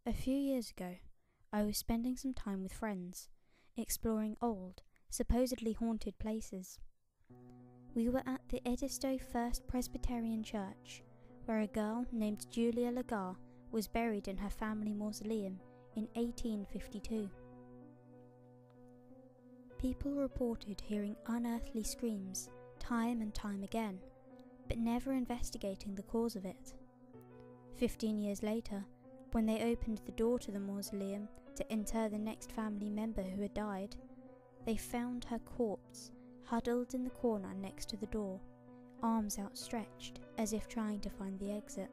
A few years ago, I was spending some time with friends, exploring old, supposedly haunted places. We were at the Edisto First Presbyterian Church, where a girl named Julia Legare was buried in her family mausoleum in 1852. People reported hearing unearthly screams time and time again, but never investigating the cause of it. 15 years later, when they opened the door to the mausoleum to inter the next family member who had died, they found her corpse huddled in the corner next to the door, arms outstretched as if trying to find the exit.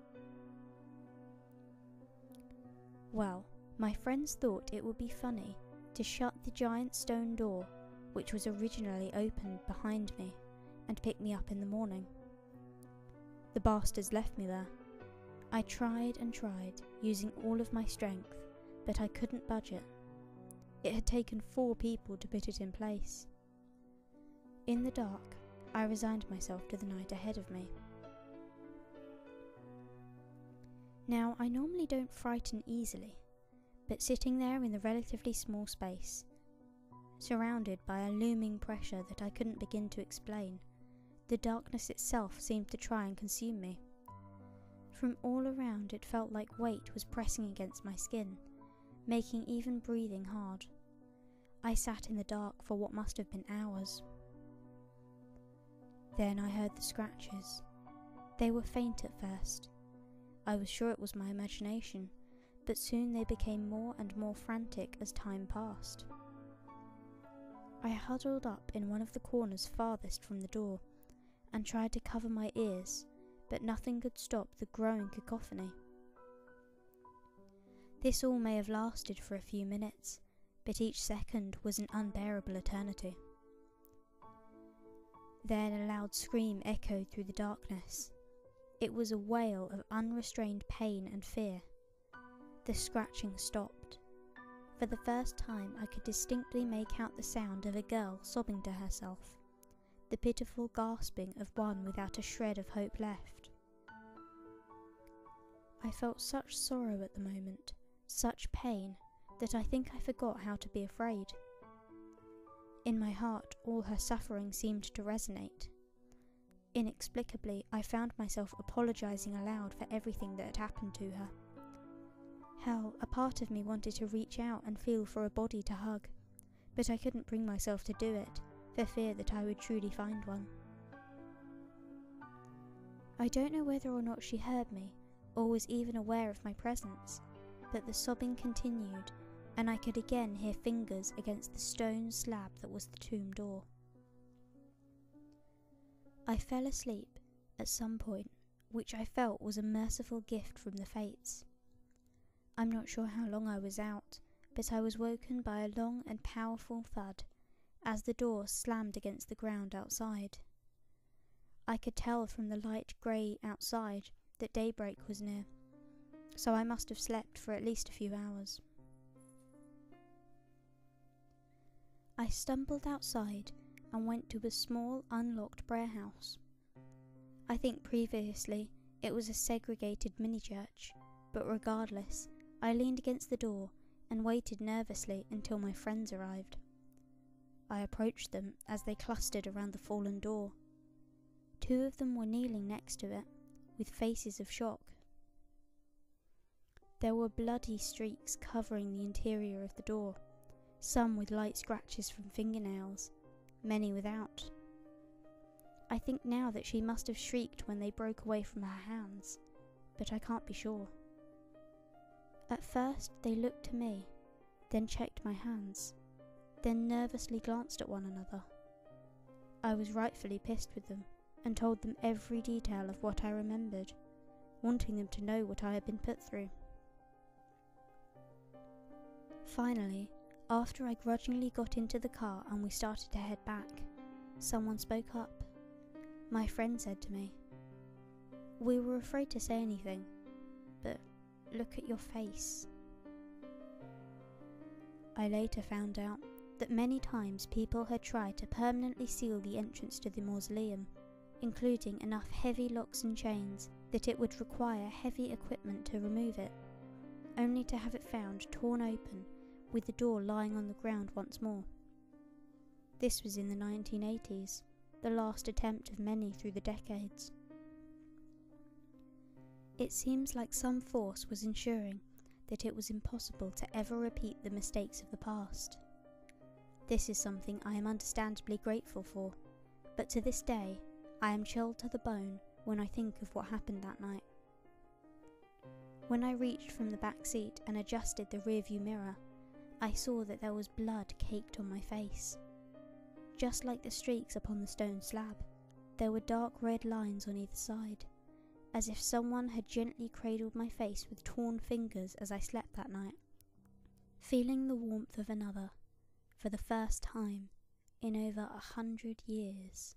Well, my friends thought it would be funny to shut the giant stone door, which was originally opened behind me, and pick me up in the morning. The bastards left me there. I tried and tried, using all of my strength, but I couldn't budge it. It had taken 4 people to put it in place. In the dark, I resigned myself to the night ahead of me. Now, I normally don't frighten easily, but sitting there in the relatively small space, surrounded by a looming pressure that I couldn't begin to explain, the darkness itself seemed to try and consume me. From all around it felt like weight was pressing against my skin, making even breathing hard. I sat in the dark for what must have been hours. Then I heard the scratches. They were faint at first. I was sure it was my imagination, but soon they became more and more frantic as time passed. I huddled up in one of the corners farthest from the door and tried to cover my ears, but nothing could stop the growing cacophony. This all may have lasted for a few minutes, but each second was an unbearable eternity. Then a loud scream echoed through the darkness. It was a wail of unrestrained pain and fear. The scratching stopped. For the first time I could distinctly make out the sound of a girl sobbing to herself, the pitiful gasping of one without a shred of hope left. I felt such sorrow at the moment, such pain, that I think I forgot how to be afraid. In my heart, all her suffering seemed to resonate. Inexplicably, I found myself apologizing aloud for everything that had happened to her. Hell, a part of me wanted to reach out and feel for a body to hug, but I couldn't bring myself to do it, for fear that I would truly find one. I don't know whether or not she heard me, or was even aware of my presence, but the sobbing continued, and I could again hear fingers against the stone slab that was the tomb door. I fell asleep at some point, which I felt was a merciful gift from the fates. I'm not sure how long I was out, but I was woken by a long and powerful thud as the door slammed against the ground outside. I could tell from the light grey outside that daybreak was near, so I must have slept for at least a few hours. I stumbled outside and went to a small unlocked prayer house. I think previously it was a segregated mini-church, but regardless, I leaned against the door and waited nervously until my friends arrived. I approached them as they clustered around the fallen door. 2 of them were kneeling next to it, with faces of shock. There were bloody streaks covering the interior of the door, some with light scratches from fingernails, many without. I think now that she must have shrieked when they broke away from her hands, but I can't be sure. At first they looked to me, then checked my hands, then nervously glanced at one another. I was rightfully pissed with them, and told them every detail of what I remembered, wanting them to know what I had been put through. Finally, after I grudgingly got into the car and we started to head back, someone spoke up. My friend said to me, "We were afraid to say anything, but look at your face." I later found out that many times people had tried to permanently seal the entrance to the mausoleum, including enough heavy locks and chains that it would require heavy equipment to remove it. only to have it found torn open with the door lying on the ground once more. This was in the 1980s, the last attempt of many through the decades. It seems like some force was ensuring that it was impossible to ever repeat the mistakes of the past. This is something I am understandably grateful for, but to this day I am chilled to the bone when I think of what happened that night. When I reached from the back seat and adjusted the rearview mirror, I saw that there was blood caked on my face. Just like the streaks upon the stone slab, there were dark red lines on either side, as if someone had gently cradled my face with torn fingers as I slept that night. Feeling the warmth of another, for the first time in over 100 years.